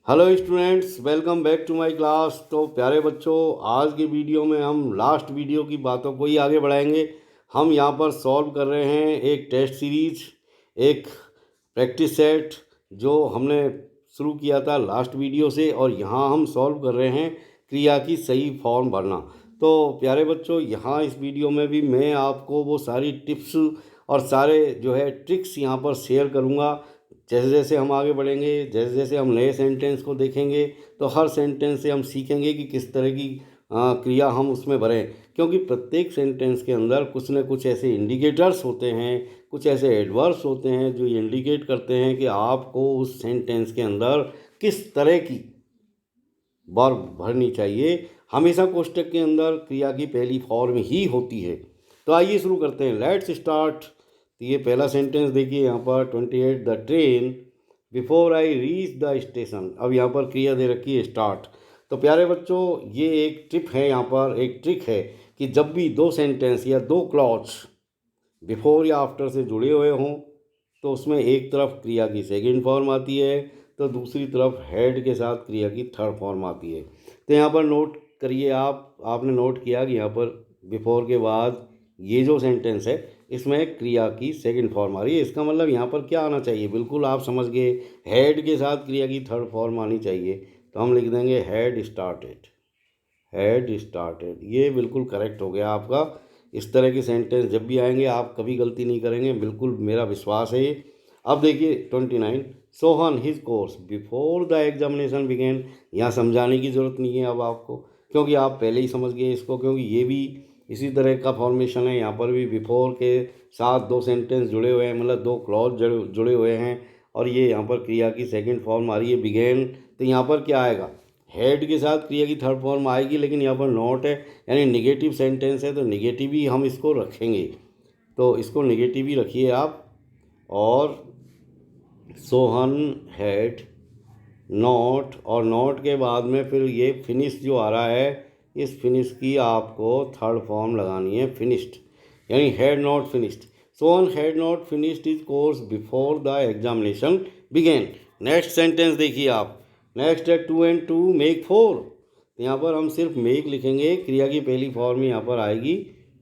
Hello students, welcome back to my class. तो प्यारे बच्चों, आज की वीडियो में हम लास्ट वीडियो की बातों को ही आगे बढ़ाएंगे। हम यहाँ पर सॉल्व कर रहे हैं एक टेस्ट सीरीज, एक प्रैक्टिस सेट जो हमने शुरू किया था लास्ट वीडियो से, और यहाँ हम सॉल्व कर रहे हैं क्रिया की सही फॉर्म भरना। तो प्यारे बच्चों, यहाँ इस वीडियो में भी मैं आपको वो सारी टिप्स और सारे जो है ट्रिक्स यहाँ पर शेयर करूँगा। जैसे जैसे हम आगे बढ़ेंगे, जैसे जैसे हम नए सेंटेंस को देखेंगे, तो हर सेंटेंस से हम सीखेंगे कि किस तरह की क्रिया हम उसमें भरें। क्योंकि प्रत्येक सेंटेंस के अंदर कुछ न कुछ ऐसे इंडिकेटर्स होते हैं, कुछ ऐसे एडवर्ब्स होते हैं जो इंडिकेट करते हैं कि आपको उस सेंटेंस के अंदर किस तरह की वर्ब भरनी चाहिए। हमेशा कोष्टक के अंदर क्रिया की पहली फॉर्म ही होती है। तो आइए शुरू करते हैं, लेट्स स्टार्ट। तो ये पहला सेंटेंस देखिए यहाँ पर 28, the train before I reach the station. अब यहाँ पर क्रिया दे रखी है स्टार्ट। तो प्यारे बच्चों, ये एक टिप है, यहाँ पर एक ट्रिक है कि जब भी दो सेंटेंस या दो क्लॉज बिफोर या आफ्टर से जुड़े हुए हों, तो उसमें एक तरफ क्रिया की सेकंड फॉर्म आती है, तो दूसरी तरफ हेड के साथ क्रिया की थर्ड फॉर्म आती है। तो यहाँ पर नोट करिए, आपने नोट किया कि यहाँ पर बिफोर के बाद ये जो सेंटेंस है इसमें क्रिया की सेकंड फॉर्म आ रही है। इसका मतलब यहाँ पर क्या आना चाहिए, बिल्कुल आप समझ गए, हेड के साथ क्रिया की थर्ड फॉर्म आनी चाहिए। तो हम लिख देंगे हैड स्टार्टेड, हैड स्टार्टेड। ये बिल्कुल करेक्ट हो गया आपका। इस तरह के सेंटेंस जब भी आएंगे आप कभी गलती नहीं करेंगे, बिल्कुल मेरा विश्वास है ये। अब देखिए 29, Sohan his course before the examination began. यहाँ समझाने की ज़रूरत नहीं है अब आपको, क्योंकि आप पहले ही समझ गए इसको, क्योंकि ये भी इसी तरह का फॉर्मेशन है। यहाँ पर भी बिफोर के साथ दो सेंटेंस जुड़े हुए हैं, मतलब दो क्लॉज जुड़े हुए हैं, और ये यहाँ पर क्रिया की सेकंड फॉर्म आ रही है बिगेन। तो यहाँ पर क्या आएगा, हेड के साथ क्रिया की थर्ड फॉर्म आएगी, लेकिन यहाँ पर नॉट है, यानी निगेटिव सेंटेंस है, तो निगेटिव ही हम इसको रखेंगे। तो इसको निगेटिव ही रखिए आप। और सोहन हैड नॉट, और नॉट के बाद में फिर ये फिनिश जो आ रहा है, इस फिनिश की आपको थर्ड फॉर्म लगानी है, फिनिश्ड, यानी had not finished. Sohan had not finished his course before the examination began. Next sentence देखिए आप, नेक्स्ट है 2 and 2 मेक 4। तो यहाँ पर हम सिर्फ मेक लिखेंगे, क्रिया की पहली फॉर्म यहाँ पर आएगी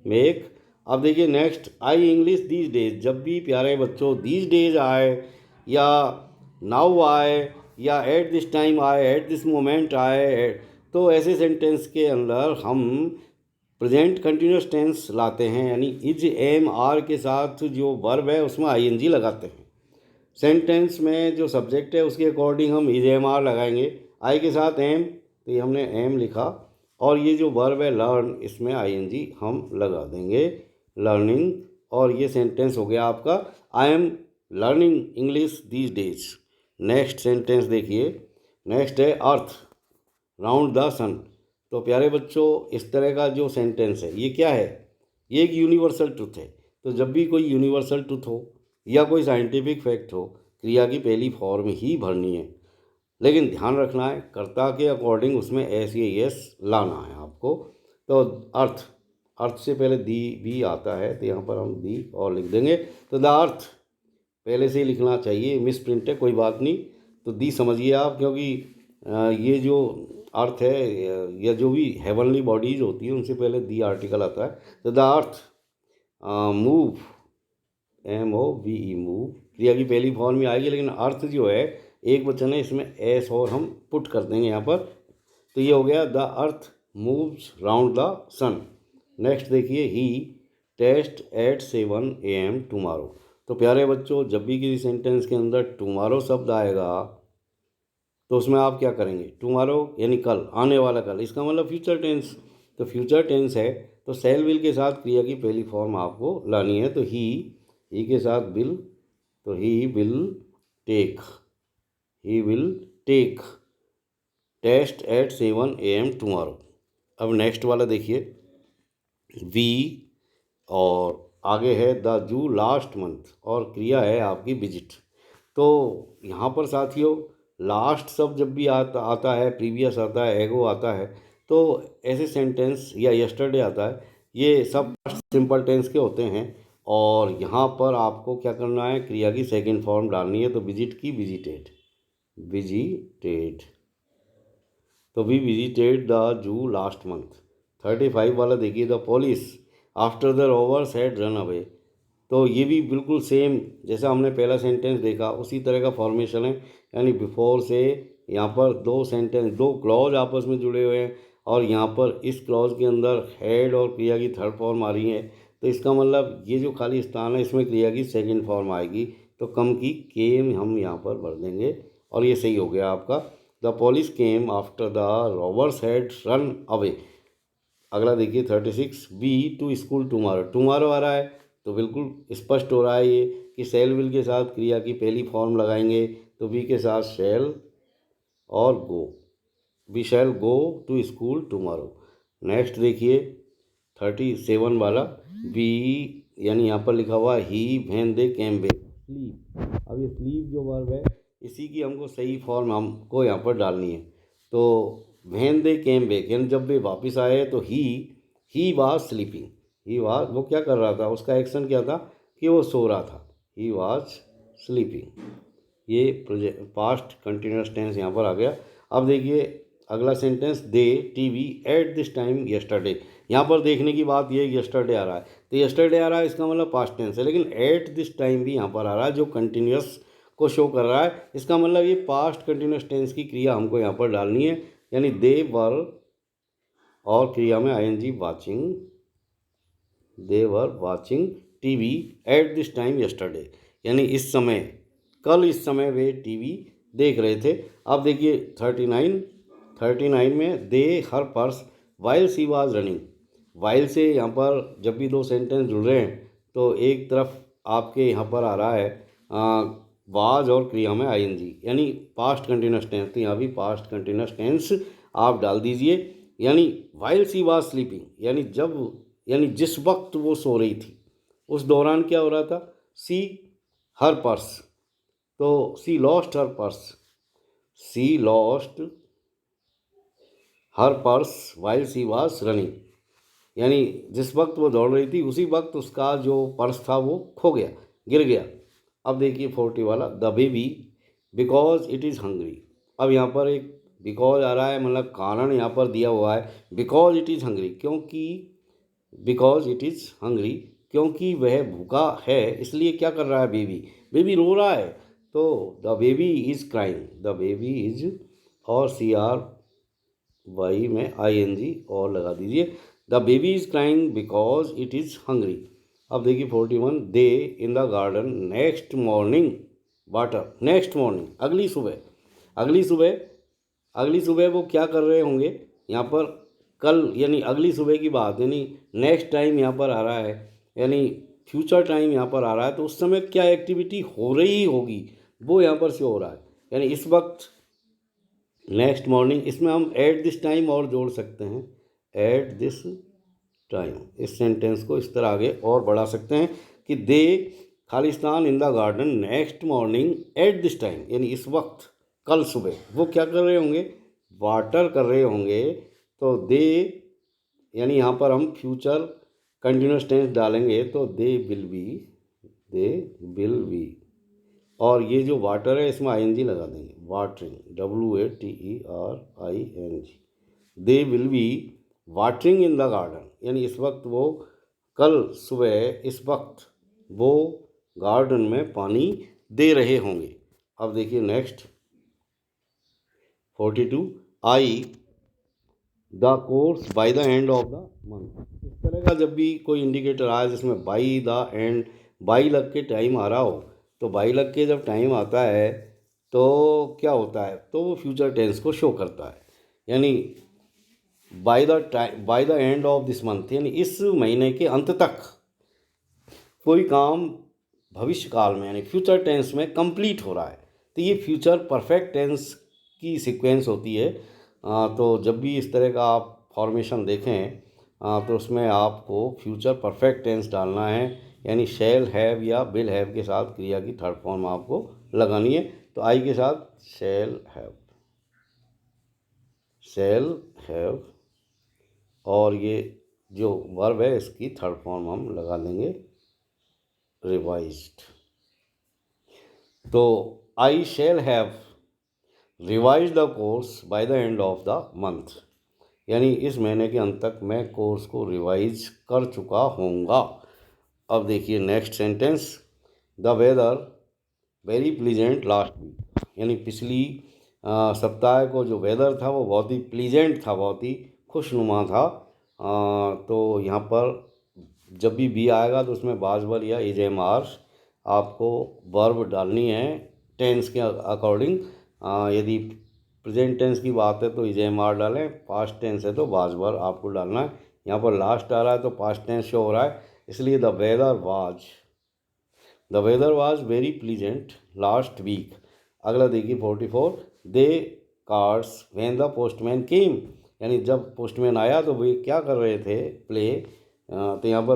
मेक। अब देखिए next, I English these days. जब भी प्यारे बच्चों दीज डेज आए, या नाउ आए, या एट दिस टाइम आए, एट दिस मोमेंट आए, तो ऐसे सेंटेंस के अंदर हम प्रेजेंट कंटिन्यूस टेंस लाते हैं, यानी इज एम आर के साथ जो वर्ब है उसमें आईएनजी लगाते हैं। सेंटेंस में जो सब्जेक्ट है उसके अकॉर्डिंग हम इज एम आर लगाएंगे, आई के साथ एम, तो ये हमने एम लिखा, और ये जो वर्ब है लर्न, इसमें आईएनजी हम लगा देंगे, लर्निंग। और ये सेंटेंस हो गया आपका, I am learning English these days. Next sentence देखिए, नेक्स्ट है अर्थ राउंड द सन। तो प्यारे बच्चों, इस तरह का जो सेंटेंस है ये क्या है, ये एक यूनिवर्सल ट्रुथ है। तो जब भी कोई यूनिवर्सल ट्रुथ हो या कोई साइंटिफिक फैक्ट हो, क्रिया की पहली फॉर्म ही भरनी है, लेकिन ध्यान रखना है कर्ता के अकॉर्डिंग उसमें एस या यस लाना है आपको। तो अर्थ, अर्थ से पहले दी भी आता है, तो यहाँ पर हम दी और लिख देंगे। तो द अर्थ पहले से ही लिखना चाहिए, मिस प्रिंट है, कोई बात नहीं। तो दी समझिए आप, क्योंकि ये जो अर्थ है या जो भी हेवनली बॉडीज होती है उनसे पहले दी आर्टिकल आता है। तो the earth move, M O V E, move क्रिया की पहली फॉर्म में आएगी, लेकिन अर्थ जो है एक वचन है, इसमें एस और हम पुट कर देंगे यहाँ पर। तो ये हो गया the earth moves round the sun. Next देखिए, he test at 7 AM tomorrow. तो प्यारे बच्चों, जब भी किसी सेंटेंस के अंदर टुमारो शब्द आएगा तो उसमें आप क्या करेंगे, टुमारो यानी कल, आने वाला कल, इसका मतलब फ्यूचर टेंस। तो फ्यूचर टेंस है, तो सेल विल के साथ क्रिया की पहली फॉर्म आपको लानी है। तो ही के साथ विल, तो he will take, he will take test at 7 AM tomorrow. अब नेक्स्ट वाला देखिए, वी, और आगे है द जू लास्ट मंथ, और क्रिया है आपकी विजिट। तो यहाँ पर साथियों लास्ट शब्द जब भी आता है, प्रीवियस आता है, एगो आता है, तो ऐसे सेंटेंस, या यस्टरडे आता है, ये सब सिंपल टेंस के होते हैं। और यहाँ पर आपको क्या करना है, क्रिया की सेकंड फॉर्म डालनी है, तो विजिट की विजिटेड। विजिटेड। तो we visited the zoo last month. 35 वाला देखिए, the police after the robbers had run away. तो ये भी बिल्कुल सेम जैसा हमने पहला सेंटेंस देखा उसी तरह का फॉर्मेशन है, यानी बिफोर से यहाँ पर दो सेंटेंस, दो क्लॉज आपस में जुड़े हुए हैं और यहाँ पर इस क्लॉज के अंदर हेड और क्रिया की थर्ड फॉर्म आ रही है। तो इसका मतलब ये जो खाली स्थान है इसमें क्रिया की सेकंड फॉर्म आएगी, तो कम की केम हम यहाँ पर भर देंगे और ये सही हो गया आपका। The police came after the robbers had run away. अगला देखिए 36, B to school tomorrow. Tomorrow आ रहा है तो बिल्कुल स्पष्ट हो रहा है ये कि शैल विल के साथ क्रिया की पहली फॉर्म लगाएंगे, तो बी के साथ शैल और go, we shall go to school tomorrow. Next देखिए 37 वाला, बी यानी यहाँ पर लिखा हुआ ही when they came back sleep. अब ये स्लीप जो वर्ब है इसी की हमको सही फॉर्म हमको यहाँ पर डालनी है। तो व्हेन दे केम बैक यानी जब वे वापस आए तो he was sleeping. He was वो क्या कर रहा था, उसका एक्शन क्या था कि वो सो रहा था, ही वाज स्लीपिंग। ये पास्ट कंटिन्यूस टेंस यहाँ पर आ गया। अब देखिए अगला sentence, they TV at this time yesterday. यहाँ पर देखने की बात ये यस्टरडे आ रहा है, तो यस्टरडे आ रहा है इसका मतलब पास्ट टेंस है, लेकिन एट दिस टाइम भी यहाँ पर आ रहा है जो कंटिन्यूस को शो कर रहा है। इसका मतलब ये पास्ट कंटिन्यूस टेंस की क्रिया हमको यहाँ पर डालनी है, यानी दे वर और क्रिया में ING watching, they were watching TV at this time yesterday, यानी इस समय, कल इस समय वे टीवी देख रहे थे। अब देखिए 39 में they her purse while she was running. While से यहाँ पर जब भी दो सेंटेंस जुड़ रहे हैं तो एक तरफ आपके यहाँ पर आ रहा है वाज और क्रिया में आईएनजी, यानी पास्ट कंटिन्यूस टेंस, तो यहाँ भी पास्ट कंटिन्यूस टेंस आप डाल दीजिए। यानी वाइल सी वाज स्लीपिंग, यानी जिस वक्त वो सो रही थी उस दौरान क्या हो रहा था, सी हर पर्स, तो she lost her purse, she lost her purse while she was running, यानी जिस वक्त वो दौड़ रही थी उसी वक्त उसका जो पर्स था वो खो गया, गिर गया। अब देखिए 40 वाला, the baby because it is hungry. अब यहाँ पर एक बिकॉज आ रहा है, मतलब कारण यहाँ पर दिया हुआ है, because it is hungry, because it is hungry क्योंकि वह भूखा है, इसलिए क्या कर रहा है, बेबी रो रहा है, तो the baby is crying, the baby is और CRY में ING और लगा दीजिए, the baby is crying because it is hungry. अब देखिए 41, they in the garden next morning water. Next morning अगली सुबह वो क्या कर रहे होंगे यहाँ पर, कल यानी अगली सुबह की बात, यानी नेक्स्ट टाइम यहाँ पर आ रहा है, यानी फ्यूचर टाइम यहाँ पर आ रहा है, तो उस समय क्या एक्टिविटी हो रही होगी वो यहाँ पर शो हो रहा है, यानी इस वक्त नेक्स्ट मॉर्निंग। इसमें हम एट दिस टाइम और जोड़ सकते हैं, एट दिस टाइम, इस सेंटेंस को इस तरह आगे और बढ़ा सकते हैं कि they Khalistan in the garden next morning at this time, यानी इस वक्त कल सुबह वो क्या कर रहे होंगे, वाटर कर रहे होंगे। तो दे यानी यहाँ पर हम फ्यूचर कंटिन्यूस टेंस डालेंगे तो दे विल बी, और ये जो वाटर है इसमें ING लगा देंगे, watering, WATERING, they will be watering in the garden, यानी इस वक्त वो, कल सुबह इस वक्त वो गार्डन में पानी दे रहे होंगे। अब देखिए next 42, I the course by the end of the month. इस तरह का जब भी कोई इंडिकेटर आए जिसमें बाई द एंड, बाई लग के टाइम आ रहा हो, तो बाई लग के जब टाइम आता है तो क्या होता है, तो वो फ्यूचर टेंस को शो करता है, यानी bye the end of this month, यानी इस महीने के अंत तक कोई काम भविष्य काल में यानी फ्यूचर टेंस में कंप्लीट हो रहा है, तो ये फ्यूचर परफेक्ट टेंस की सीक्वेंस होती है। तो जब भी इस तरह का आप फॉर्मेशन देखें तो उसमें आपको फ्यूचर परफेक्ट टेंस डालना है, यानी शैल हैव या विल हैव के साथ क्रिया की थर्ड फॉर्म आपको लगानी है। तो आई के साथ शैल हैव, और ये जो वर्ब है इसकी थर्ड फॉर्म हम लगा देंगे रिवाइज्ड। तो I shall have revise the course by the end of the month, यानी इस महीने के अंत तक मैं कोर्स को रिवाइज कर चुका होऊंगा। अब देखिए next sentence, the weather very pleasant last week, यानी पिछली सप्ताह को जो वेदर था वो बहुत ही प्लीजेंट था, बहुत ही खुशनुमा था। तो यहाँ पर जब भी बी आएगा तो उसमें बाज वर्ब या इज एम आर आपको वर्ब डालनी है टेंस के अकॉर्डिंग। यदि प्रेजेंट टेंस की बात है तो इज एम आर डालें, पास्ट टेंस है तो बाज वर्ब आपको डालना है। यहाँ पर लास्ट आ रहा है तो पास्ट टेंस शो हो रहा है, इसलिए the weather was very pleasant last week. अगला देखिए 44, they cards when the postman came, यानी जब पोस्टमैन आया तो वे क्या कर रहे थे, प्ले। तो यहाँ पर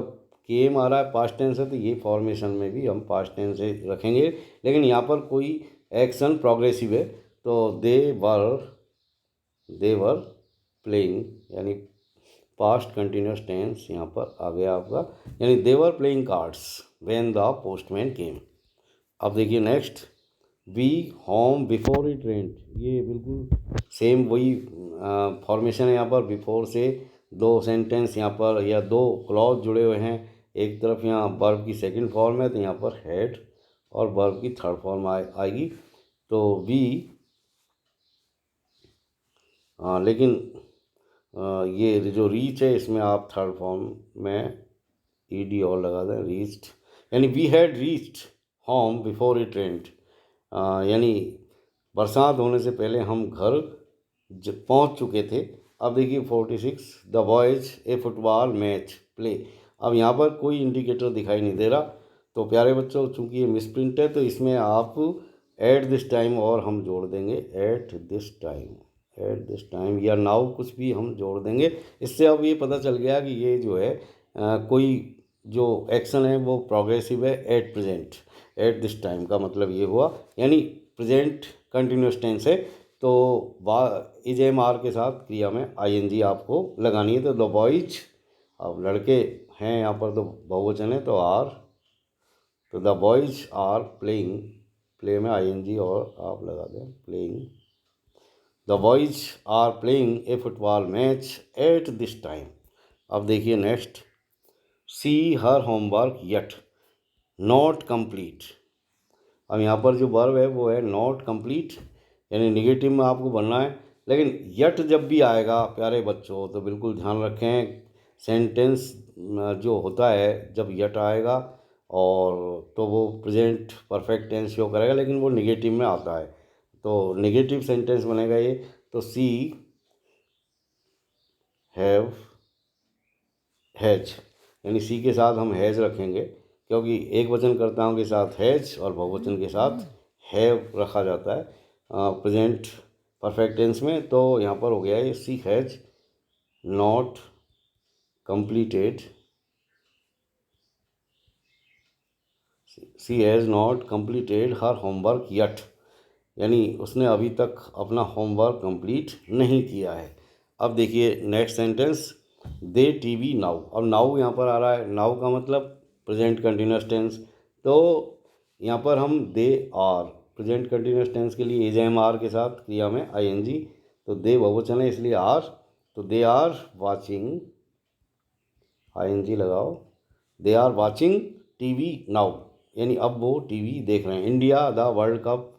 केम आ रहा है, पास्ट टेंस है, तो ये फॉर्मेशन में भी हम पास्ट टेंस से रखेंगे, लेकिन यहाँ पर कोई एक्शन प्रोग्रेसिव है तो दे वर प्लेइंग, यानी पास्ट कंटिन्यूस टेंस यहाँ पर आ गया आपका, यानी they were playing cards when the postman came. अब देखिए next, we home before it rained, ये बिल्कुल सेम वही फॉर्मेशन है। यहाँ पर बिफोर से दो सेंटेंस यहाँ पर या दो क्लॉज जुड़े हुए हैं, एक तरफ यहाँ वर्ब की सेकंड फॉर्म है तो यहाँ पर हैड, और वर्ब की थर्ड फॉर्म आएगी तो वी, लेकिन ये जो रीच है इसमें आप थर्ड फॉर्म में ईडी और लगा दें, रीच्ड, यानी we had reached home before it rained, यानी बरसात होने से पहले हम घर पहुंच चुके थे। अब देखिए 46, the boys A football match play. अब यहाँ पर कोई इंडिकेटर दिखाई नहीं दे रहा, तो प्यारे बच्चों चूंकि ये मिसप्रिंट है तो इसमें आप एट दिस टाइम और हम जोड़ देंगे, एट दिस टाइम या नाउ कुछ भी हम जोड़ देंगे। इससे अब ये पता चल गया कि ये जो है कोई जो एक्शन है वो प्रोग्रेसिव है, at present, eight this time का मतलब ये हुआ, यानी प्रेजेंट कंटिन्यूस टेंस है तो इज एम आर के साथ क्रिया में आईएनजी आपको लगानी है। तो द बॉयज, अब लड़के हैं यहाँ पर तो बहुवचन है तो आर, तो the boys are playing, play में आईएनजी और आप लगा दें playing, the boys are playing a football match at this time. अब देखिए next, she her homework yet not complete. अब यहाँ पर जो वर्ब है वो है नॉट कंप्लीट, यानी निगेटिव में आपको बनना है, लेकिन यट जब भी आएगा प्यारे बच्चों तो बिल्कुल ध्यान रखें, सेंटेंस जो होता है जब यट आएगा और तो वो प्रेजेंट परफेक्ट टेंस शो करेगा, लेकिन वो निगेटिव में आता है तो निगेटिव सेंटेंस बनेगा ये। तो सी हैव हैज, यानी सी के साथ हम हैज रखेंगे क्योंकि एक वचनकर्ताओं के साथ हैज और बहुवचन के साथ हैव रखा जाता है प्रेजेंट परफेक्ट टेंस में। तो यहाँ पर हो गया है she has not completed, she has not completed her homework yet, यानी उसने अभी तक अपना होमवर्क कंप्लीट नहीं किया है। अब देखिए नेक्स्ट सेंटेंस, दे टीवी नाउ। अब नाउ यहाँ पर आ रहा है, नाउ का मतलब प्रेजेंट कंटिन्यूस टेंस, तो यहाँ पर हम they are, present continuous tense के लिए इज एम आर के साथ क्रिया में आईएनजी, तो दे बहुवचन है इसलिए आर, तो दे आर वाचिंग, आईएनजी लगाओ, they are watching TV now, यानी अब वो टीवी देख रहे हैं। India the world cup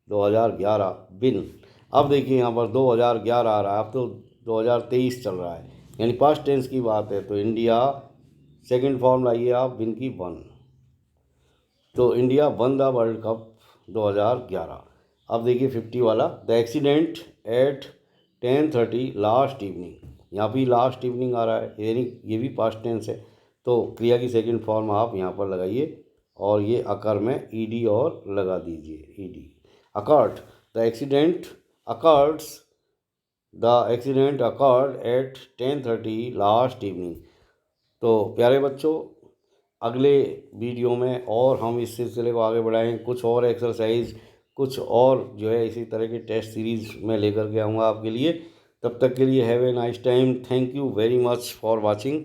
2011 win. अब देखिए यहाँ पर 2011 आ रहा है, अब तो 2023 चल रहा है, यानी पास्ट टेंस की बात है तो इंडिया सेकंड फॉर्म लाइए आप, विन की वन, तो India won the world cup 2011। अब देखिए 50 वाला, the accident at 10:30 last evening. यहाँ भी लास्ट इवनिंग आ रहा है, यानी ये भी पास्ट टेंस है तो क्रिया की सेकंड फॉर्म आप यहाँ पर लगाइए और ये अकर में ईडी और लगा दीजिए, ED occurred, the accident occurs, the accident occurred at 10:30 last evening. तो प्यारे बच्चों अगले वीडियो में और हम इस सिलसिले को आगे बढ़ाएं, कुछ और एक्सरसाइज, कुछ और जो है इसी तरह की टेस्ट सीरीज़ में लेकर के आऊँगा आपके लिए। तब तक के लिए have a nice time, thank you very much for watching.